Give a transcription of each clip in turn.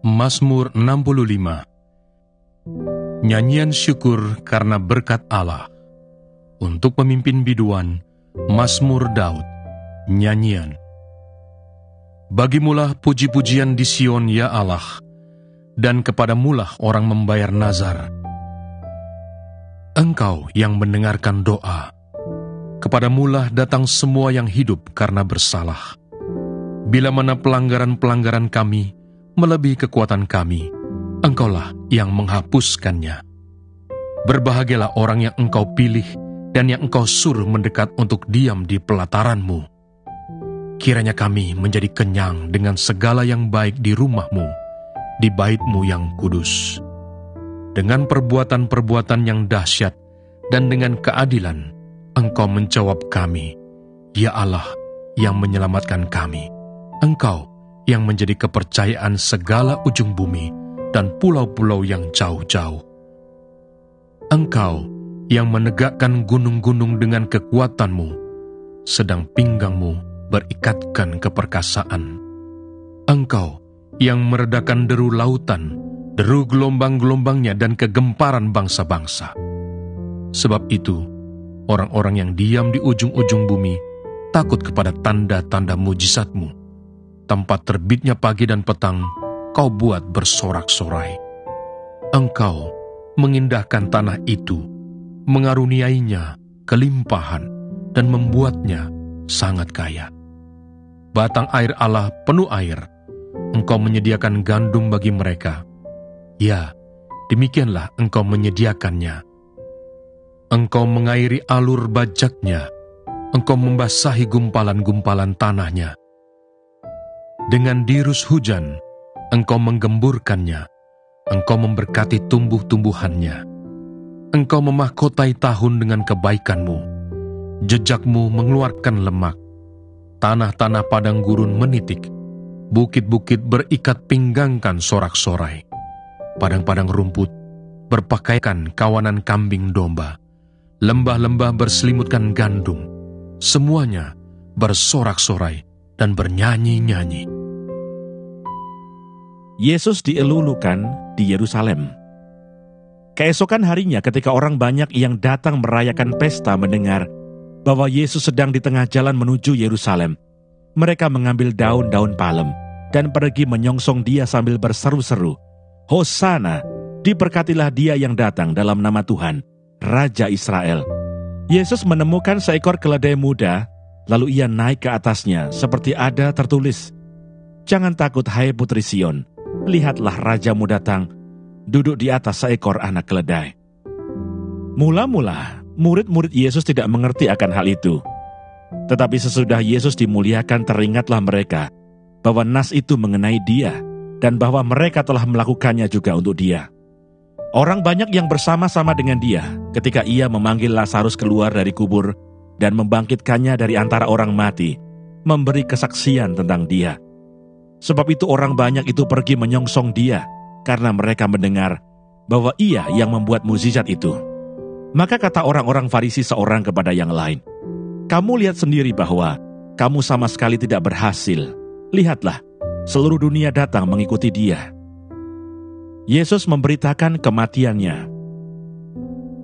Mazmur 65. Nyanyian syukur karena berkat Allah. Untuk pemimpin biduan, Mazmur Daud. Nyanyian. Bagimulah puji-pujian di Sion, ya Allah, dan kepadamulah orang membayar nazar. Engkau yang mendengarkan doa, kepadamulah datang semua yang hidup karena bersalah. Bila mana pelanggaran-pelanggaran kami melebihi kekuatan kami, Engkaulah yang menghapuskannya. Berbahagialah orang yang Engkau pilih dan yang Engkau suruh mendekat untuk diam di pelataran-Mu. Kiranya kami menjadi kenyang dengan segala yang baik di rumah-Mu, di bait-Mu yang kudus. Dengan perbuatan-perbuatan yang dahsyat dan dengan keadilan, Engkau menjawab kami, ya Allah yang menyelamatkan kami. Engkau yang menjadi kepercayaan segala ujung bumi dan pulau-pulau yang jauh-jauh. Engkau yang menegakkan gunung-gunung dengan kekuatan-Mu, sedang pinggang-Mu berikatkan keperkasaan. Engkau yang meredakan deru lautan, deru gelombang-gelombangnya dan kegemparan bangsa-bangsa. Sebab itu, orang-orang yang diam di ujung-ujung bumi takut kepada tanda-tanda mujizat-Mu. Tempat terbitnya pagi dan petang, Kau buat bersorak-sorai. Engkau mengindahkan tanah itu, mengaruniainya kelimpahan, dan membuatnya sangat kaya. Batang air Allah penuh air, Engkau menyediakan gandum bagi mereka. Ya, demikianlah Engkau menyediakannya. Engkau mengairi alur bajaknya, Engkau membasahi gumpalan-gumpalan tanahnya. Dengan dirus hujan, Engkau menggemburkannya, Engkau memberkati tumbuh-tumbuhannya. Engkau memahkotai tahun dengan kebaikan-Mu, jejak-Mu mengeluarkan lemak. Tanah-tanah padang gurun menitik, bukit-bukit berikat pinggangkan sorak-sorai. Padang-padang rumput berpakaikan kawanan kambing domba, lembah-lembah berselimutkan gandum, semuanya bersorak-sorai dan bernyanyi-nyanyi. Yesus dielulukan di Yerusalem. Keesokan harinya ketika orang banyak yang datang merayakan pesta mendengar bahwa Yesus sedang di tengah jalan menuju Yerusalem, mereka mengambil daun-daun palem dan pergi menyongsong Dia sambil berseru-seru, "Hosana, diberkatilah Dia yang datang dalam nama Tuhan, Raja Israel." Yesus menemukan seekor keledai muda, lalu Ia naik ke atasnya seperti ada tertulis, "Jangan takut, hai putri Sion, lihatlah Rajamu datang, duduk di atas seekor anak keledai." Mula-mula, murid-murid Yesus tidak mengerti akan hal itu. Tetapi sesudah Yesus dimuliakan, teringatlah mereka bahwa nas itu mengenai Dia, dan bahwa mereka telah melakukannya juga untuk Dia. Orang banyak yang bersama-sama dengan Dia ketika Ia memanggil Lazarus keluar dari kubur dan membangkitkannya dari antara orang mati, memberi kesaksian tentang Dia. Sebab itu orang banyak itu pergi menyongsong Dia, karena mereka mendengar bahwa Ia yang membuat mukjizat itu. Maka kata orang-orang Farisi seorang kepada yang lain, "Kamu lihat sendiri bahwa kamu sama sekali tidak berhasil. Lihatlah, seluruh dunia datang mengikuti Dia." Yesus memberitakan kematiannya.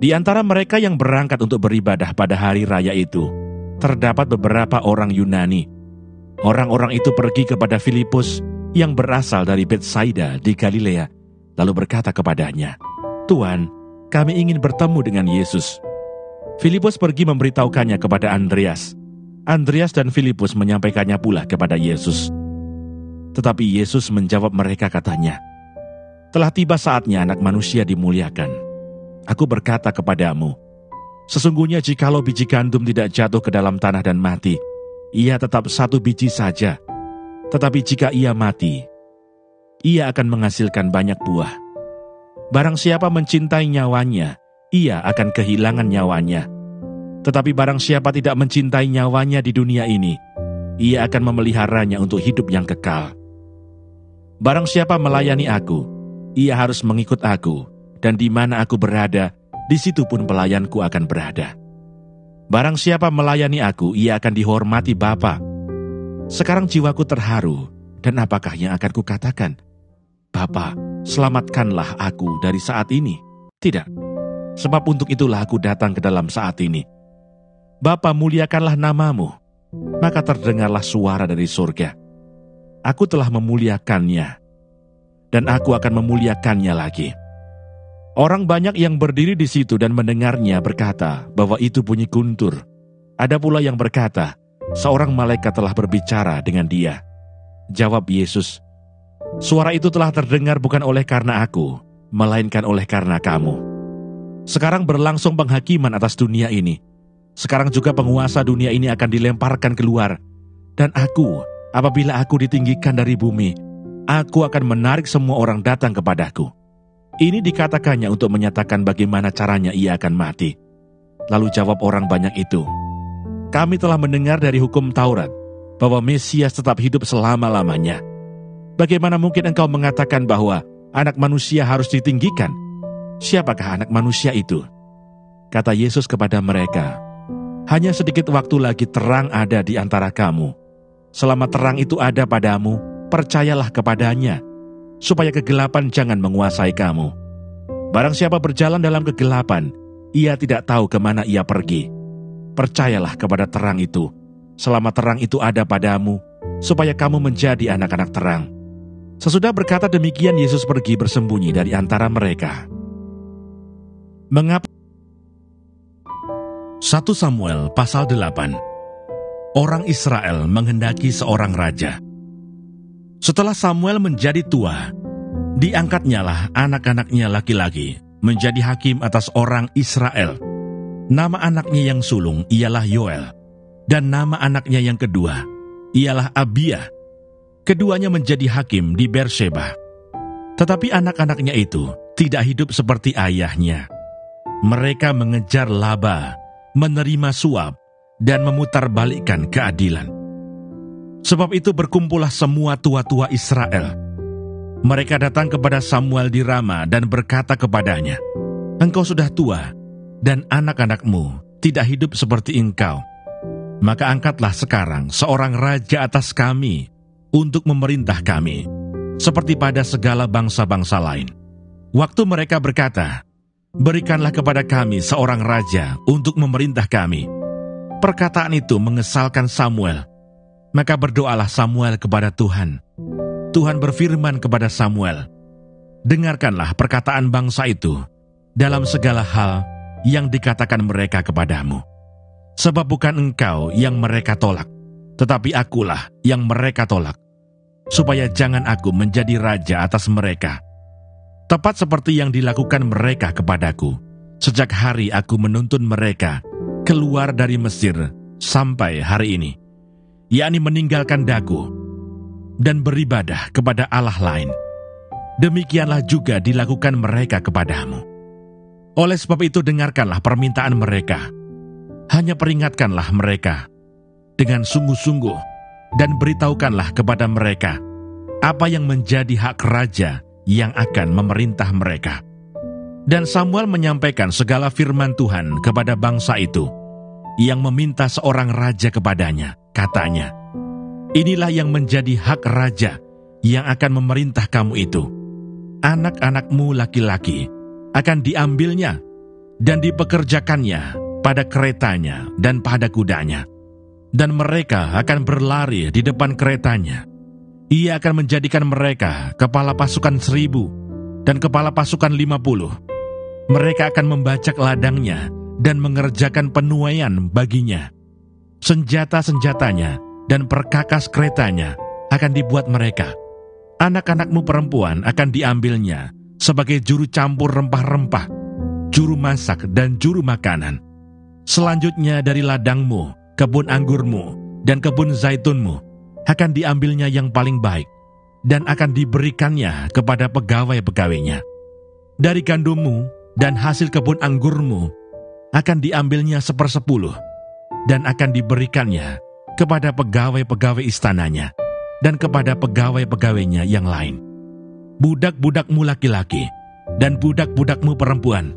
Di antara mereka yang berangkat untuk beribadah pada hari raya itu, terdapat beberapa orang Yunani. Orang-orang itu pergi kepada Filipus yang berasal dari Betsaida di Galilea, lalu berkata kepadanya, "Tuan, kami ingin bertemu dengan Yesus." Filipus pergi memberitahukannya kepada Andreas. Andreas dan Filipus menyampaikannya pula kepada Yesus. Tetapi Yesus menjawab mereka katanya, "Telah tiba saatnya Anak Manusia dimuliakan. Aku berkata kepadamu, sesungguhnya jikalau biji gandum tidak jatuh ke dalam tanah dan mati, ia tetap satu biji saja. Tetapi jika ia mati, ia akan menghasilkan banyak buah. Barang siapa mencintai nyawanya, ia akan kehilangan nyawanya. Tetapi barang siapa tidak mencintai nyawanya di dunia ini, ia akan memeliharanya untuk hidup yang kekal. Barang siapa melayani aku, ia harus mengikut aku, dan di mana aku berada, di situ pun pelayanku akan berada. Barang siapa melayani aku, ia akan dihormati Bapa. Sekarang jiwaku terharu, dan apakah yang akan kukatakan? Bapa, selamatkanlah aku dari saat ini. Tidak, sebab untuk itulah aku datang ke dalam saat ini. Bapa, muliakanlah namamu. Maka terdengarlah suara dari surga. Aku telah memuliakannya, dan aku akan memuliakannya lagi. Orang banyak yang berdiri di situ dan mendengarnya berkata bahwa itu bunyi guntur. Ada pula yang berkata, seorang malaikat telah berbicara dengan dia. Jawab Yesus, suara itu telah terdengar bukan oleh karena aku, melainkan oleh karena kamu. Sekarang berlangsung penghakiman atas dunia ini. Sekarang juga penguasa dunia ini akan dilemparkan keluar. Dan aku, apabila aku ditinggikan dari bumi, aku akan menarik semua orang datang kepadaku. Ini dikatakannya untuk menyatakan bagaimana caranya ia akan mati. Lalu jawab orang banyak itu, kami telah mendengar dari hukum Taurat bahwa Mesias tetap hidup selama-lamanya. Bagaimana mungkin engkau mengatakan bahwa anak manusia harus ditinggikan? Siapakah anak manusia itu? Kata Yesus kepada mereka, hanya sedikit waktu lagi terang ada di antara kamu. Selama terang itu ada padamu, percayalah kepadanya, supaya kegelapan jangan menguasai kamu. Barang siapa berjalan dalam kegelapan, ia tidak tahu kemana ia pergi. Percayalah kepada terang itu, selama terang itu ada padamu, supaya kamu menjadi anak-anak terang. Sesudah berkata demikian, Yesus pergi bersembunyi dari antara mereka. Mengapa? 1 Samuel pasal 8. Orang Israel menghendaki seorang raja. Setelah Samuel menjadi tua, diangkatnyalah anak-anaknya laki-laki menjadi hakim atas orang Israel. Nama anaknya yang sulung ialah Yoel, dan nama anaknya yang kedua ialah Abia. Keduanya menjadi hakim di Beersheba. Tetapi anak-anaknya itu tidak hidup seperti ayahnya. Mereka mengejar laba, menerima suap, dan memutarbalikkan keadilan. Sebab itu berkumpullah semua tua-tua Israel. Mereka datang kepada Samuel di Rama dan berkata kepadanya, engkau sudah tua, dan anak-anakmu tidak hidup seperti engkau. Maka angkatlah sekarang seorang raja atas kami untuk memerintah kami, seperti pada segala bangsa-bangsa lain. Waktu mereka berkata, berikanlah kepada kami seorang raja untuk memerintah kami. Perkataan itu mengesalkan Samuel. Maka berdoalah Samuel kepada Tuhan. Tuhan berfirman kepada Samuel, dengarkanlah perkataan bangsa itu dalam segala hal yang dikatakan mereka kepadamu. Sebab bukan engkau yang mereka tolak, tetapi akulah yang mereka tolak, supaya jangan aku menjadi raja atas mereka. Tepat seperti yang dilakukan mereka kepadaku, sejak hari aku menuntun mereka keluar dari Mesir sampai hari ini, yakni meninggalkan dagu dan beribadah kepada Allah lain. Demikianlah juga dilakukan mereka kepadamu. Oleh sebab itu dengarkanlah permintaan mereka. Hanya peringatkanlah mereka dengan sungguh-sungguh dan beritahukanlah kepada mereka apa yang menjadi hak raja yang akan memerintah mereka. Dan Samuel menyampaikan segala firman Tuhan kepada bangsa itu yang meminta seorang raja kepadanya. Katanya, inilah yang menjadi hak raja yang akan memerintah kamu itu. Anak-anakmu laki-laki akan diambilnya dan dipekerjakannya pada keretanya dan pada kudanya. Dan mereka akan berlari di depan keretanya. Ia akan menjadikan mereka kepala pasukan 1,000 dan kepala pasukan 50. Mereka akan membacak ladangnya dan mengerjakan penuaian baginya. Senjata-senjatanya dan perkakas keretanya akan dibuat mereka. Anak-anakmu perempuan akan diambilnya sebagai juru campur rempah-rempah, juru masak dan juru makanan. Selanjutnya dari ladangmu, kebun anggurmu, dan kebun zaitunmu akan diambilnya yang paling baik dan akan diberikannya kepada pegawai-pegawainya. Dari gandummu dan hasil kebun anggurmu akan diambilnya 1/10 dan akan diberikannya kepada pegawai-pegawai istananya dan kepada pegawai-pegawainya yang lain. Budak-budakmu laki-laki dan budak-budakmu perempuan,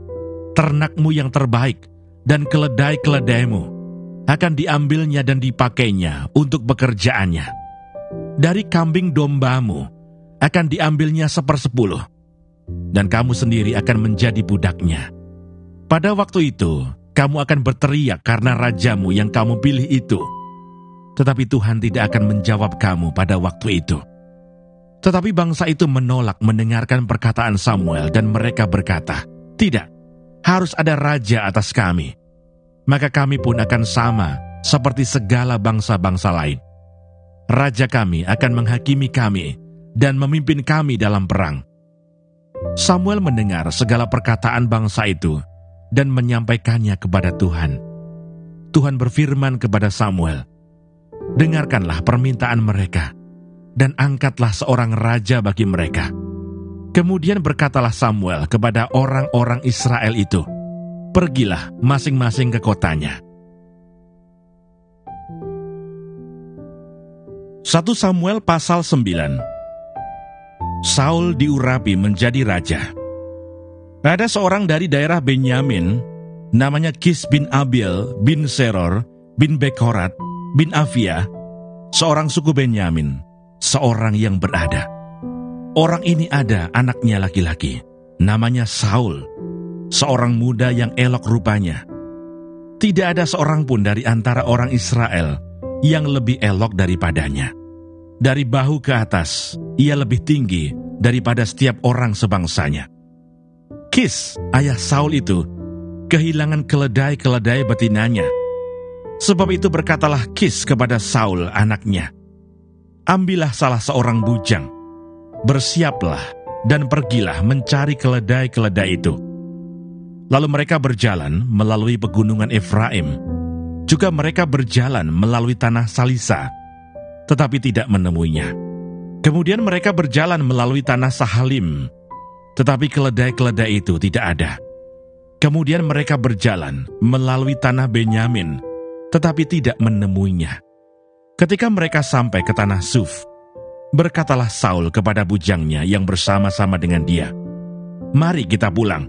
ternakmu yang terbaik dan keledai-keledaimu, akan diambilnya dan dipakainya untuk pekerjaannya. Dari kambing dombamu akan diambilnya 1/10, dan kamu sendiri akan menjadi budaknya. Pada waktu itu, kamu akan berteriak karena rajamu yang kamu pilih itu. Tetapi Tuhan tidak akan menjawab kamu pada waktu itu. Tetapi bangsa itu menolak mendengarkan perkataan Samuel dan mereka berkata, "Tidak, harus ada raja atas kami. Maka kami pun akan sama seperti segala bangsa-bangsa lain. Raja kami akan menghakimi kami dan memimpin kami dalam perang." Samuel mendengar segala perkataan bangsa itu dan menyampaikannya kepada Tuhan. Tuhan berfirman kepada Samuel, "Dengarkanlah permintaan mereka, dan angkatlah seorang raja bagi mereka." Kemudian berkatalah Samuel kepada orang-orang Israel itu, "Pergilah masing-masing ke kotanya." 1 Samuel pasal 9. Saul diurapi menjadi raja. Ada seorang dari daerah Benyamin, namanya Kis bin Abiel bin Seror bin Bekhorat bin Avia, seorang suku Benyamin, seorang yang berada. Orang ini ada anaknya laki-laki, namanya Saul, seorang muda yang elok rupanya. Tidak ada seorang pun dari antara orang Israel yang lebih elok daripadanya. Dari bahu ke atas, ia lebih tinggi daripada setiap orang sebangsanya. Kis, ayah Saul itu, kehilangan keledai-keledai betinanya. Sebab itu berkatalah Kis kepada Saul anaknya, "Ambillah salah seorang bujang, bersiaplah dan pergilah mencari keledai-keledai itu." Lalu mereka berjalan melalui pegunungan Efraim, juga mereka berjalan melalui tanah Salisa, tetapi tidak menemuinya. Kemudian mereka berjalan melalui tanah Sahalim, tetapi keledai-keledai itu tidak ada. Kemudian mereka berjalan melalui tanah Benyamin, tetapi tidak menemuinya. Ketika mereka sampai ke tanah Suf, berkatalah Saul kepada bujangnya yang bersama-sama dengan dia, "Mari kita pulang.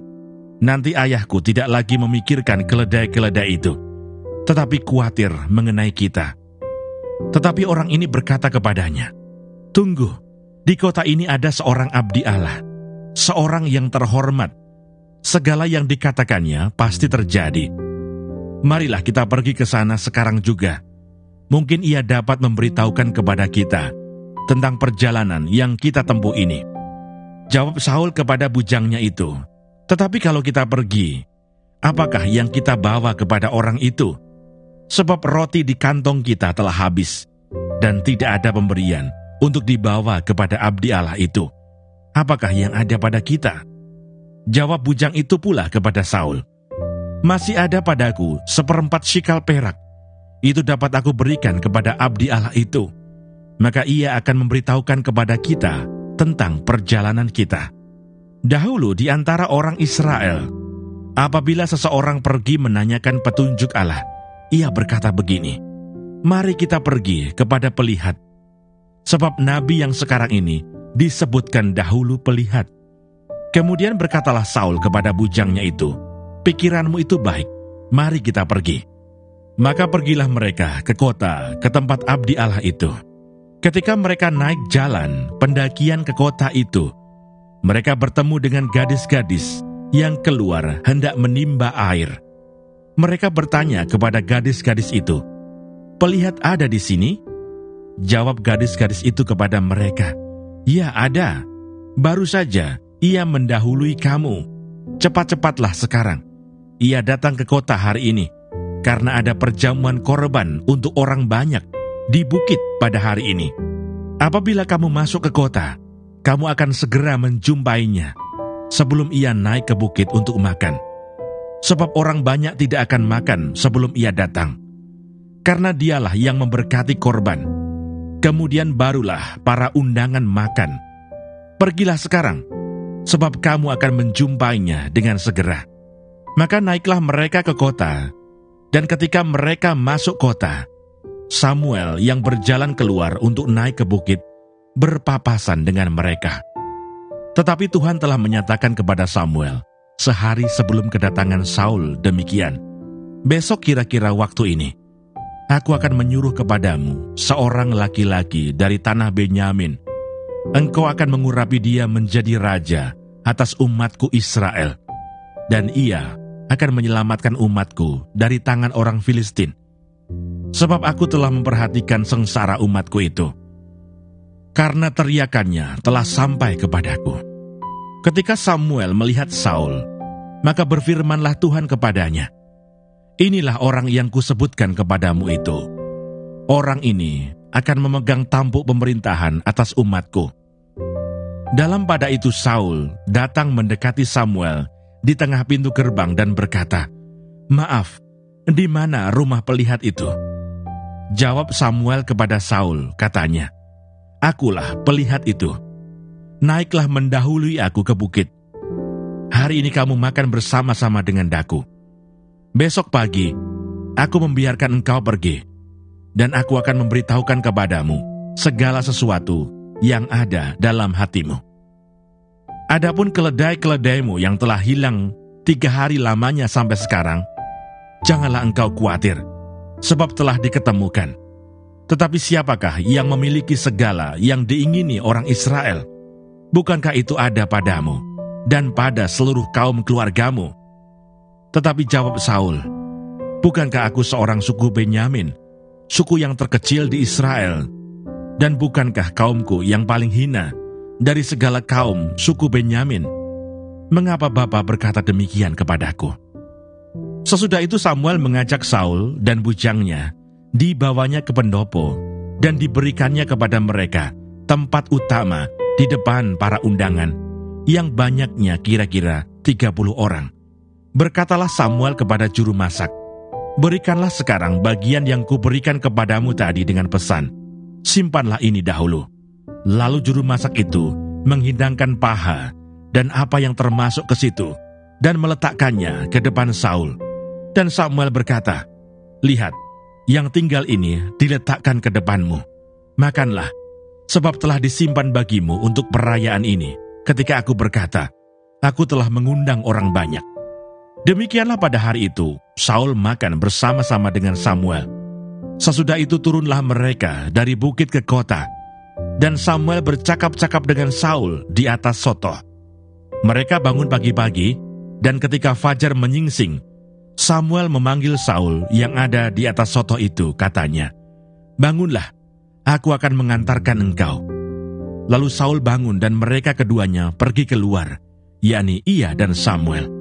Nanti ayahku tidak lagi memikirkan keledai-keledai itu, tetapi khawatir mengenai kita." Tetapi orang ini berkata kepadanya, "Tunggu, di kota ini ada seorang abdi Allah, seorang yang terhormat. Segala yang dikatakannya pasti terjadi. Marilah kita pergi ke sana sekarang juga. Mungkin ia dapat memberitahukan kepada kita tentang perjalanan yang kita tempuh ini." Jawab Saul kepada bujangnya itu, "Tetapi kalau kita pergi, apakah yang kita bawa kepada orang itu? Sebab roti di kantong kita telah habis, dan tidak ada pemberian untuk dibawa kepada abdi Allah itu. Apakah yang ada pada kita?" Jawab bujang itu pula kepada Saul, "Masih ada padaku 1/4 shikal perak. Itu dapat aku berikan kepada abdi Allah itu. Maka ia akan memberitahukan kepada kita tentang perjalanan kita." Dahulu di antara orang Israel, apabila seseorang pergi menanyakan petunjuk Allah, ia berkata begini, "Mari kita pergi kepada pelihat." Sebab nabi yang sekarang ini disebutkan dahulu pelihat. Kemudian berkatalah Saul kepada bujangnya itu, "Pikiranmu itu baik, mari kita pergi." Maka pergilah mereka ke kota, ke tempat abdi Allah itu. Ketika mereka naik jalan pendakian ke kota itu, mereka bertemu dengan gadis-gadis yang keluar hendak menimba air. Mereka bertanya kepada gadis-gadis itu, "Pelihat ada di sini?" Jawab gadis-gadis itu kepada mereka, "Ya ada, baru saja ia mendahului kamu. Cepat-cepatlah sekarang. Ia datang ke kota hari ini, karena ada perjamuan korban untuk orang banyak di bukit pada hari ini. Apabila kamu masuk ke kota, kamu akan segera menjumpainya sebelum ia naik ke bukit untuk makan. Sebab orang banyak tidak akan makan sebelum ia datang, karena dialah yang memberkati korban. Kemudian barulah para undangan makan. Pergilah sekarang, sebab kamu akan menjumpainya dengan segera." Maka naiklah mereka ke kota, dan ketika mereka masuk kota, Samuel yang berjalan keluar untuk naik ke bukit berpapasan dengan mereka. Tetapi Tuhan telah menyatakan kepada Samuel sehari sebelum kedatangan Saul demikian, "Besok kira-kira waktu ini, aku akan menyuruh kepadamu seorang laki-laki dari tanah Benyamin. Engkau akan mengurapi dia menjadi raja atas umatku Israel, dan ia akan menyelamatkan umatku dari tangan orang Filistin. Sebab aku telah memperhatikan sengsara umatku itu, karena teriakannya telah sampai kepadaku. Ketika Samuel melihat Saul, maka berfirmanlah Tuhan kepadanya, inilah orang yang kusebutkan kepadamu itu. Orang ini akan memegang tampuk pemerintahan atas umatku. Dalam pada itu Saul datang mendekati Samuel di tengah pintu gerbang dan berkata, maaf, di mana rumah pelihat itu? Jawab Samuel kepada Saul, katanya, akulah pelihat itu. Naiklah mendahului aku ke bukit. Hari ini kamu makan bersama-sama dengan daku. Besok pagi, aku membiarkan engkau pergi, dan aku akan memberitahukan kepadamu segala sesuatu yang ada dalam hatimu. Adapun keledai-keledaimu yang telah hilang 3 hari lamanya sampai sekarang, janganlah engkau khawatir, sebab telah diketemukan. Tetapi siapakah yang memiliki segala yang diingini orang Israel? Bukankah itu ada padamu dan pada seluruh kaum keluargamu? Tetapi jawab Saul, bukankah aku seorang suku Benyamin, suku yang terkecil di Israel? Dan bukankah kaumku yang paling hina dari segala kaum suku Benyamin? Mengapa Bapa berkata demikian kepadaku? Sesudah itu Samuel mengajak Saul dan bujangnya, dibawanya ke pendopo, dan diberikannya kepada mereka tempat utama di depan para undangan, yang banyaknya kira-kira 30 orang. Berkatalah Samuel kepada juru masak, berikanlah sekarang bagian yang kuberikan kepadamu tadi dengan pesan, simpanlah ini dahulu. Lalu juru masak itu menghidangkan paha dan apa yang termasuk ke situ, dan meletakkannya ke depan Saul. Dan Samuel berkata, lihat, yang tinggal ini diletakkan ke depanmu. Makanlah, sebab telah disimpan bagimu untuk perayaan ini. Ketika aku berkata, aku telah mengundang orang banyak. Demikianlah pada hari itu, Saul makan bersama-sama dengan Samuel. Sesudah itu turunlah mereka dari bukit ke kota, dan Samuel bercakap-cakap dengan Saul di atas sotoh. Mereka bangun pagi-pagi, dan ketika fajar menyingsing, Samuel memanggil Saul yang ada di atas sotoh itu, katanya, bangunlah, aku akan mengantarkan engkau. Lalu Saul bangun dan mereka keduanya pergi keluar, yakni ia dan Samuel.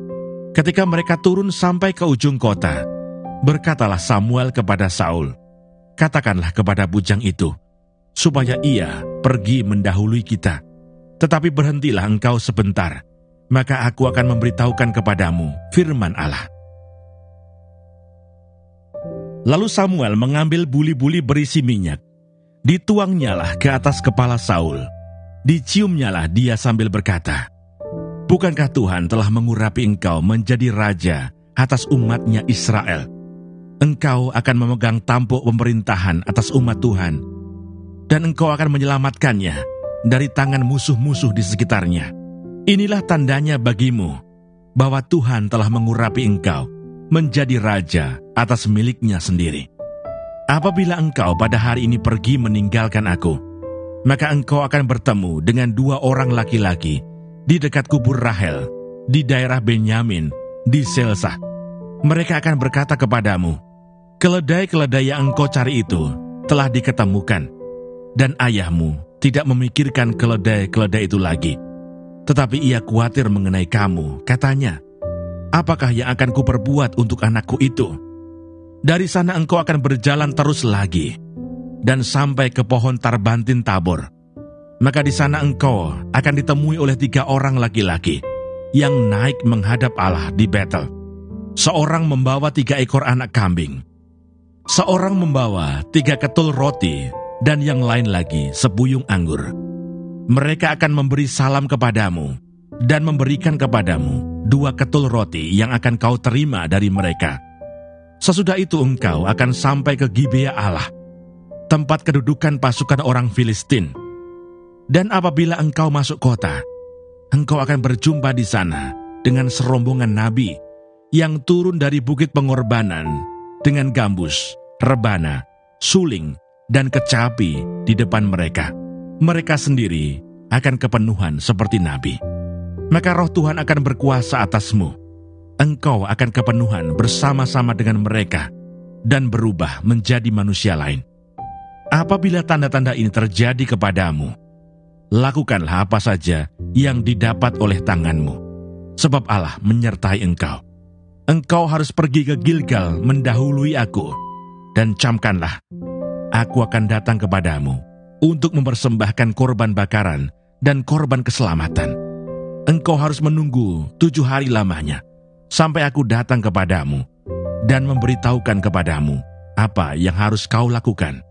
Ketika mereka turun sampai ke ujung kota, berkatalah Samuel kepada Saul, katakanlah kepada bujang itu, supaya ia pergi mendahului kita. Tetapi berhentilah engkau sebentar, maka aku akan memberitahukan kepadamu firman Allah. Lalu Samuel mengambil buli-buli berisi minyak, dituangnyalah ke atas kepala Saul, diciumnyalah dia sambil berkata, bukankah Tuhan telah mengurapi engkau menjadi raja atas umatnya Israel? Engkau akan memegang tampuk pemerintahan atas umat Tuhan, dan engkau akan menyelamatkannya dari tangan musuh-musuh di sekitarnya. Inilah tandanya bagimu bahwa Tuhan telah mengurapi engkau menjadi raja atas miliknya sendiri. Apabila engkau pada hari ini pergi meninggalkan aku, maka engkau akan bertemu dengan 2 orang laki-laki di dekat kubur Rahel, di daerah Benyamin, di Selsah. Mereka akan berkata kepadamu, keledai-keledai yang engkau cari itu telah diketemukan, dan ayahmu tidak memikirkan keledai-keledai itu lagi, tetapi ia khawatir mengenai kamu, katanya, apakah yang akan kuperbuat untuk anakku itu? Dari sana engkau akan berjalan terus lagi, dan sampai ke pohon Tarbantin Tabor. Maka di sana engkau akan ditemui oleh 3 orang laki-laki yang naik menghadap Allah di Betel. Seorang membawa 3 ekor anak kambing, seorang membawa 3 ketul roti, dan yang lain lagi sebuyung anggur. Mereka akan memberi salam kepadamu, dan memberikan kepadamu 2 ketul roti yang akan kau terima dari mereka. Sesudah itu engkau akan sampai ke Gibea Allah, tempat kedudukan pasukan orang Filistin. Dan apabila engkau masuk kota, engkau akan berjumpa di sana dengan serombongan nabi yang turun dari bukit pengorbanan dengan gambus rebana, suling, dan kecapi di depan mereka. Mereka sendiri akan kepenuhan seperti nabi. Maka roh Tuhan akan berkuasa atasmu. Engkau akan kepenuhan bersama-sama dengan mereka dan berubah menjadi manusia lain. Apabila tanda-tanda ini terjadi kepadamu, lakukanlah apa saja yang didapat oleh tanganmu, sebab Allah menyertai engkau. Engkau harus pergi ke Gilgal mendahului aku, dan camkanlah, aku akan datang kepadamu untuk mempersembahkan korban bakaran dan korban keselamatan. Engkau harus menunggu 7 hari lamanya, sampai aku datang kepadamu dan memberitahukan kepadamu apa yang harus kau lakukan.